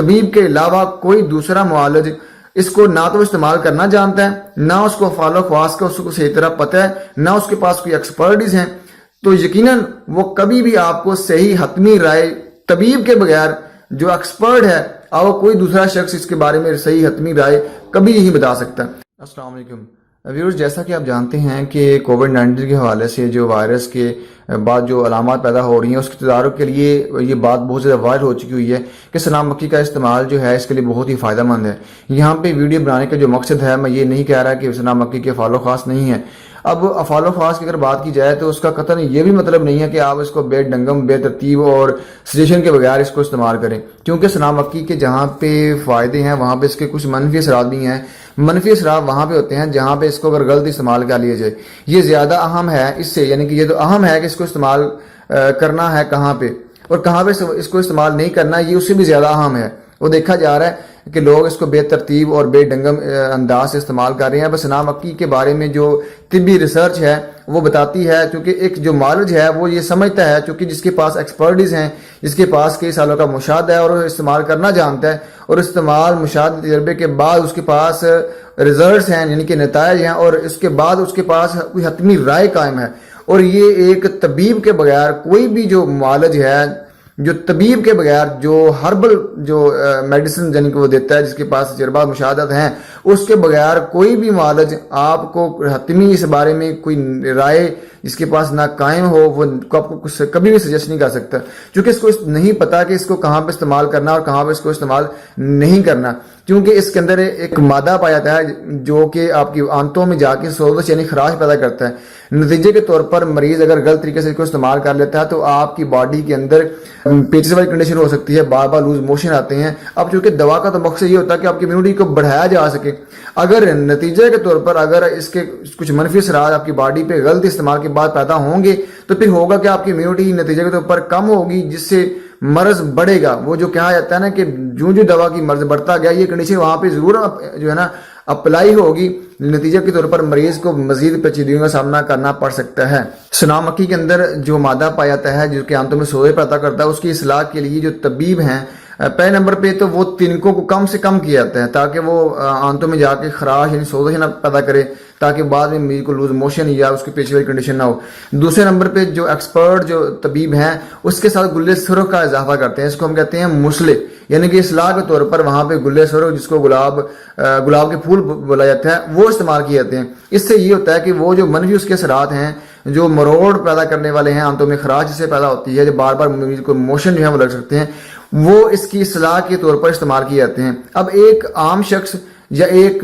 طبیب کے علاوہ کوئی دوسرا معالج اس کو نہ تو استعمال کرنا جانتا ہے، نہ اس کو افعال و خواص کا اس کو صحیح طرح پتہ ہے، نہ اس کے پاس کوئی ایکسپرٹیز ہیں، تو یقیناً وہ کبھی بھی آپ کو صحیح حتمی رائے طبیب کے بغیر جو ایکسپرٹ ہے اور کوئی دوسرا شخص اس کے بارے میں صحیح حتمی رائے کبھی نہیں بتا سکتا۔ السلام علیکم ویورز، جیسا کہ آپ جانتے ہیں کہ کووڈ-19 کے حوالے سے جو وائرس کے بعد جو علامات پیدا ہو رہی ہیں اس کے تدارک کے لیے یہ بات بہت زیادہ وائرل ہو چکی ہوئی ہے کہ سنا مکی کا استعمال جو ہے اس کے لیے بہت ہی فائدہ مند ہے۔ یہاں پہ ویڈیو بنانے کا جو مقصد ہے، میں یہ نہیں کہہ رہا کہ سنا مکی کے افعال و خاص نہیں ہے۔ اب افعال و خاص کی اگر بات کی جائے تو اس کا قطعاً یہ بھی مطلب نہیں ہے کہ آپ اس کو بے ڈنگم بے ترتیب اور سجیشن کے بغیر اس کو استعمال کریں، کیونکہ سنا مکی کے جہاں پہ فائدے ہیں وہاں پہ اس کے کچھ منفی اثرات بھی ہیں۔ منفی اثرات وہاں پہ ہوتے ہیں جہاں پہ اس کو اگر غلط استعمال کر لیا جائے۔ یہ زیادہ اہم ہے اس سے، یعنی کہ یہ تو اہم ہے کہ اس کو استعمال کرنا ہے کہاں پہ اور کہاں پہ اس کو استعمال نہیں کرنا، یہ اس سے بھی زیادہ اہم ہے۔ وہ دیکھا جا رہا ہے کہ لوگ اس کو بے ترتیب اور بے ڈنگم انداز سے استعمال کر رہے ہیں۔ بس سنا مکی کے بارے میں جو طبی ریسرچ ہے وہ بتاتی ہے، کیونکہ ایک جو معالج ہے وہ یہ سمجھتا ہے، چونکہ جس کے پاس ایکسپرٹیز ہیں، جس کے پاس کئی سالوں کا مشاہدہ ہے اور وہ استعمال کرنا جانتا ہے، اور استعمال مشاہدہ تجربے کے بعد اس کے پاس ریزلٹس ہیں، یعنی کہ نتائج ہیں، اور اس کے بعد اس کے پاس کوئی حتمی رائے قائم ہے۔ اور یہ ایک طبیب کے بغیر کوئی بھی جو معالج ہے، جو طبیب کے بغیر جو ہربل جو میڈیسن یعنی کہ وہ دیتا ہے، جس کے پاس تجربہ مشاہدات ہیں، اس کے بغیر کوئی بھی معالج آپ کو حتمی اس بارے میں کوئی رائے جس کے پاس نہ قائم ہو، وہ آپ کو کبھی بھی سجیسٹ نہیں کر سکتا، کیونکہ اس کو نہیں پتا کہ اس کو کہاں پہ استعمال کرنا اور کہاں پہ اس کو استعمال نہیں کرنا، کیونکہ اس کے اندر ایک مادہ پایا جاتا ہے جو کہ آپ کی آنتوں میں جا کے سوزش یعنی خراش پیدا کرتا ہے۔ نتیجے کے طور پر مریض اگر غلط طریقے سے اس کو استعمال کر لیتا ہے تو آپ کی باڈی کے اندر پیچھے والی کنڈیشن ہو سکتی ہے، بار بار لوز موشن آتے ہیں۔ اب چونکہ دوا کا تو مقصد یہ ہوتا ہے کہ آپ کی امیونٹی کو بڑھایا جا سکے، اگر نتیجے کے طور پر اگر اس کے کچھ منفی اثرات آپ کی باڈی پہ غلط استعمال کے بعد پیدا ہوں گے تو پھر ہوگا کہ آپ کی امیونٹی نتیجے کے طور پر کم ہوگی، جس سے مرض بڑھے گا۔ وہ جو کہا جاتا ہے نا کہ جو دوا کی مرض بڑھتا گیا، یہ کنڈیشن وہاں پہ ضرور جو ہے نا اپلائی ہوگی، نتیجے کے طور پر مریض کو مزید پیچیدگیوں کا سامنا کرنا پڑ سکتا ہے۔ سنا مکی کے اندر جو مادہ پایا جاتا ہے جو کہ آنتوں میں سوزش پیدا کرتا ہے، اس کی اصلاح کے لیے جو طبیب ہیں، پہلے نمبر پہ تو وہ تنکوں کو کم سے کم کیا جاتا ہے تاکہ وہ آنتوں میں جا کے خراش یعنی سوزش نہ پیدا کرے، تاکہ بعد میں مریض کو لوز موشن یا اس کی پیچھے والی کنڈیشن نہ ہو۔ دوسرے نمبر پہ جو ایکسپرٹ جو طبیب ہیں اس کے ساتھ گلے سرخ کا اضافہ کرتے ہیں، اس کو ہم کہتے ہیں مسلے، یعنی کہ اصلاح کے طور پر وہاں پہ گلے سرخ جس کو گلاب کے پھول بولا جاتا ہے وہ استعمال کیے جاتے ہیں۔ اس سے یہ ہوتا ہے کہ وہ جو منفی اس کے اثرات ہیں جو مروڑ پیدا کرنے والے ہیں، آنتوں میں خراش جس سے پیدا ہوتی ہے، جو بار بار مریض کو موشن جو ہے وہ لگ سکتے ہیں، وہ اس کی اصلاح کے طور پر استعمال کیے جاتے ہیں۔ اب ایک عام شخص یا ایک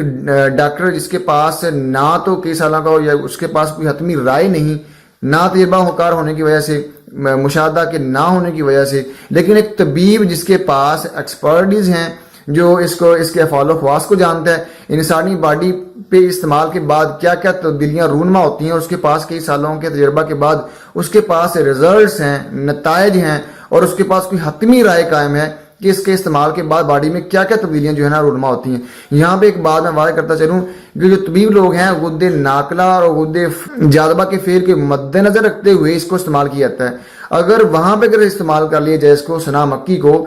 ڈاکٹر جس کے پاس نہ تو کئی سالوں کا ہو یا اس کے پاس کوئی حتمی رائے نہیں، نہ تجربہ کار ہونے کی وجہ سے، مشاہدہ کے نہ ہونے کی وجہ سے، لیکن ایک طبیب جس کے پاس ایکسپرٹیز ہیں، جو اس کے افعال و خواص کو جانتا ہے، انسانی باڈی پہ استعمال کے بعد کیا کیا تبدیلیاں رونما ہوتی ہیں، اور اس کے پاس کئی سالوں کے تجربہ کے بعد اس کے پاس ریزلٹس ہیں، نتائج ہیں، اور اس کے پاس کوئی حتمی رائے قائم ہے کہ اس کے استعمال کے بعد باڈی میں کیا کیا تبدیلیاں جو ہے نا رونما ہوتی ہیں۔ یہاں پہ ایک بات میں واضح کرتا چلوں کہ جو طبیب لوگ ہیں غدِ ناقلہ اور غدِ جاذبہ کے فعل کے مد نظر رکھتے ہوئے اس کو استعمال کیا جاتا ہے۔ اگر وہاں پہ اگر استعمال کر لیا جائے اس کو سنا مکی کو،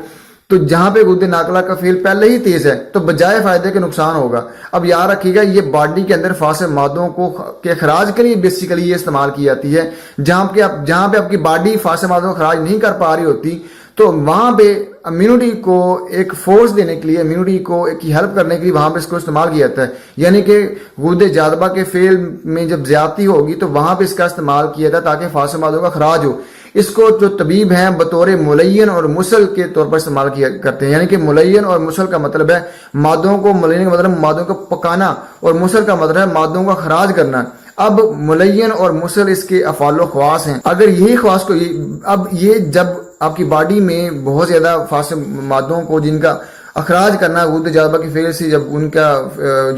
تو جہاں پہ غدِ ناقلہ کا فعل پہلے ہی تیز ہے تو بجائے فائدے کے نقصان ہوگا۔ اب یاد رکھیے گا یہ باڈی کے اندر فاسد مادوں کے اخراج کے لیے بیسیکلی یہ استعمال کی جاتی ہے۔ جہاں پہ آپ کی باڈی فاسد مادوں کا اخراج نہیں کر پا رہی ہوتی تو وہاں پہ امیونٹی کو ایک فورس دینے کے لیے، امیونٹی کو ایک ہیلپ کرنے کے لیے وہاں پہ اس کو استعمال کیا جاتا ہے، یعنی کہ غدِ جاذبہ کے فعل میں جب زیادتی ہوگی تو وہاں پہ اس کا استعمال کیا جاتا ہے تاکہ فاسد مادوں کا اخراج ہو۔ اس کو جو طبیب ہیں بطور ملین اور مسل کے طور پر استعمال کیا کرتے ہیں، یعنی کہ ملین اور مسل کا مطلب ہے مادوں کو، ملین کا مطلب مادوں کو پکانا اور مسل کا مطلب ہے مادوں کا خراج کرنا۔ اب ملین اور مسل اس کے افعال و خواص ہیں۔ اگر یہی خواص کو اب یہ جب آپ کی باڈی میں بہت زیادہ فاسد مادوں کو جن کا اخراج کرنا غدِ جاذبہ کے فعل سے جب ان کا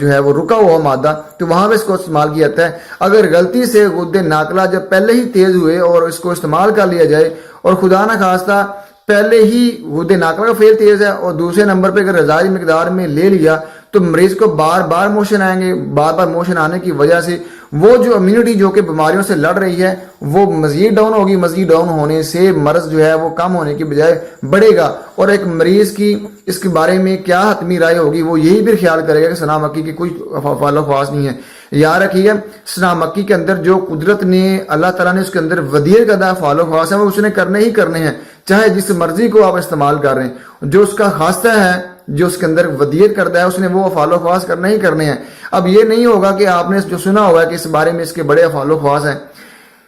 جو ہے وہ رکا ہوا مادہ تو وہاں پہ اس کو استعمال کیا جاتا ہے۔ اگر غلطی سے غدِ ناقلہ جب پہلے ہی تیز ہوئے اور اس کو استعمال کر لیا جائے، اور خدا نہ خواستہ پہلے ہی غدِ ناقلہ کا فعل تیز ہے اور دوسرے نمبر پہ اگر غذائی مقدار میں لے لیا تو مریض کو بار بار موشن آئیں گے. بار بار موشن آنے کی وجہ سے وہ جو امیونٹی جو کہ بیماریوں سے لڑ رہی ہے وہ مزید ڈاؤن ہوگی. مزید ڈاؤن ہونے سے مرض جو ہے وہ کم ہونے کی بجائے بڑھے گا. اور ایک مریض کی اس کے بارے میں کیا حتمی رائے ہوگی, وہ یہی بھی خیال کرے گا کہ ثنا مکی کی کوئی فال و خواص نہیں ہے. یاد رکھیے ثنا مکی کے اندر جو قدرت نے, اللہ تعالیٰ نے اس کے اندر ودیعت کا فال و خواص ہے وہ اس نے کرنے ہی کرنے ہیں, چاہے جس مرضی کو آپ استعمال کر رہے ہیں. جو اس کا خاصہ ہے, جو اس کے اندر ودیعت کرتا ہے, اس نے وہ افعال و خواص کرنے ہی کرنے ہیں. اب یہ نہیں ہوگا کہ آپ نے جو سنا ہوگا کہ اس بارے میں اس کے بڑے افعال و خواص ہیں,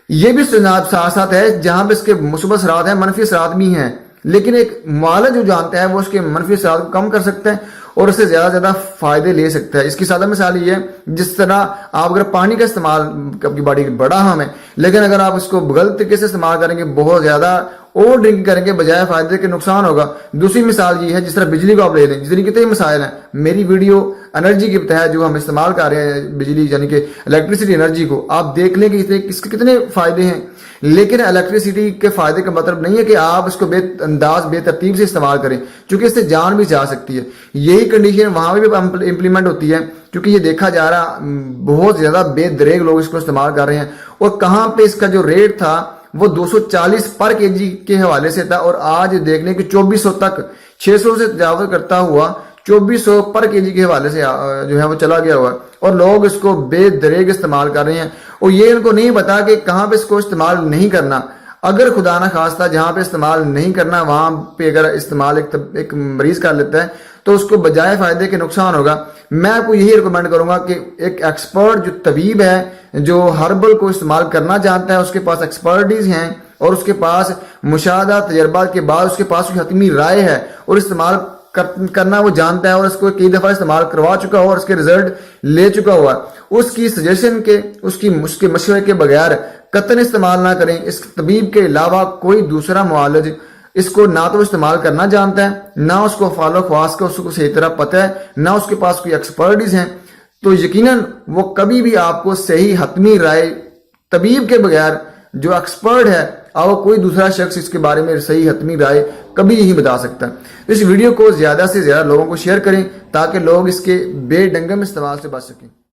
یہ بھی ساتھ ساتھ ہے جہاں پہ اس کے مثبت اثرات ہیں, منفی اثرات بھی ہیں. لیکن ایک معالج جو جانتا ہے وہ اس کے منفی اثرات کو کم کر سکتا ہے اور اس سے زیادہ سے زیادہ فائدے لے سکتا ہے. اس کی سادہ مثال یہ ہے, جس طرح آپ اگر پانی کا استعمال آپ کی باڈی بڑا اہم ہے, لیکن اگر آپ اس کو غلط طریقے سے استعمال کریں گے, بہت زیادہ اوور ڈرنک کریں گے, بجائے فائدے کے نقصان ہوگا. دوسری مثال یہ ہے جس طرح بجلی کو آپ لے لیں, جس طریقے کتنے مسائل ہیں. میری ویڈیو انرجی کے تحت جو ہم استعمال کر رہے ہیں بجلی یعنی کہ الیکٹریسٹی انرجی کو, آپ دیکھ لیں کہ اس کے کتنے فائدے ہیں. لیکن الیکٹریسٹی کے فائدے کا مطلب نہیں ہے کہ آپ اس کو بے انداز بے ترتیب سے استعمال کریں, کیونکہ اس سے جان بھی جا سکتی ہے. یہی کنڈیشن وہاں بھی امپلیمنٹ ہوتی ہے, کیونکہ یہ دیکھا جا رہا بہت زیادہ بے دریغ لوگ اس کو استعمال کر رہے ہیں. اور کہاں پہ اس کا جو ریٹ تھا وہ 240 پر کے جی کے حوالے سے تھا, اور آج دیکھ لیں کہ 2400 تک, 600 سے تجاوز کرتا ہوا 2400 پر کے جی کے حوالے سے جو ہے وہ چلا گیا ہوا, اور لوگ اس کو بے دریغ استعمال کر رہے ہیں. اور یہ ان کو نہیں پتا کہ کہاں پہ اس کو استعمال نہیں کرنا. اگر خدا نہ خواستہ جہاں پہ استعمال نہیں کرنا وہاں پہ اگر استعمال ایک مریض کر لیتا ہے تو اس کو بجائے فائدے کے نقصان ہوگا. میں آپ کو یہی ریکمینڈ کروں گا کہ ایک ایکسپرٹ جو طبیب ہے, جو ہربل کو استعمال کرنا جانتا ہے, اس کے پاس ایکسپرٹیز ہیں اور اس کے پاس مشاہدہ تجربات کے بعد اس کے پاس کوئی حتمی رائے ہے اور استعمال کرنا وہ جانتا ہے, اور اس کو کئی دفعہ استعمال کروا چکا ہوا اور اس کے رزلٹ لے چکا ہوا, اس کی سجیشن کے اس کے مشورے کے بغیر قطعاً استعمال نہ کریں. اس طبیب کے علاوہ کوئی دوسرا معالج اس کو نہ تو استعمال کرنا جانتا ہے, نہ اس کو افعال و خواص کا اس کو صحیح طرح پتہ ہے, نہ اس کے پاس کوئی ایکسپرٹیز ہیں. تو یقیناً وہ کبھی بھی آپ کو صحیح حتمی رائے طبیب کے بغیر جو ایکسپرٹ ہے اور کوئی دوسرا شخص اس کے بارے میں صحیح حتمی رائے کبھی نہیں بتا سکتا. اس ویڈیو کو زیادہ سے زیادہ لوگوں کو شیئر کریں تاکہ لوگ اس کے بے ڈنگم استعمال سے بچ سکیں.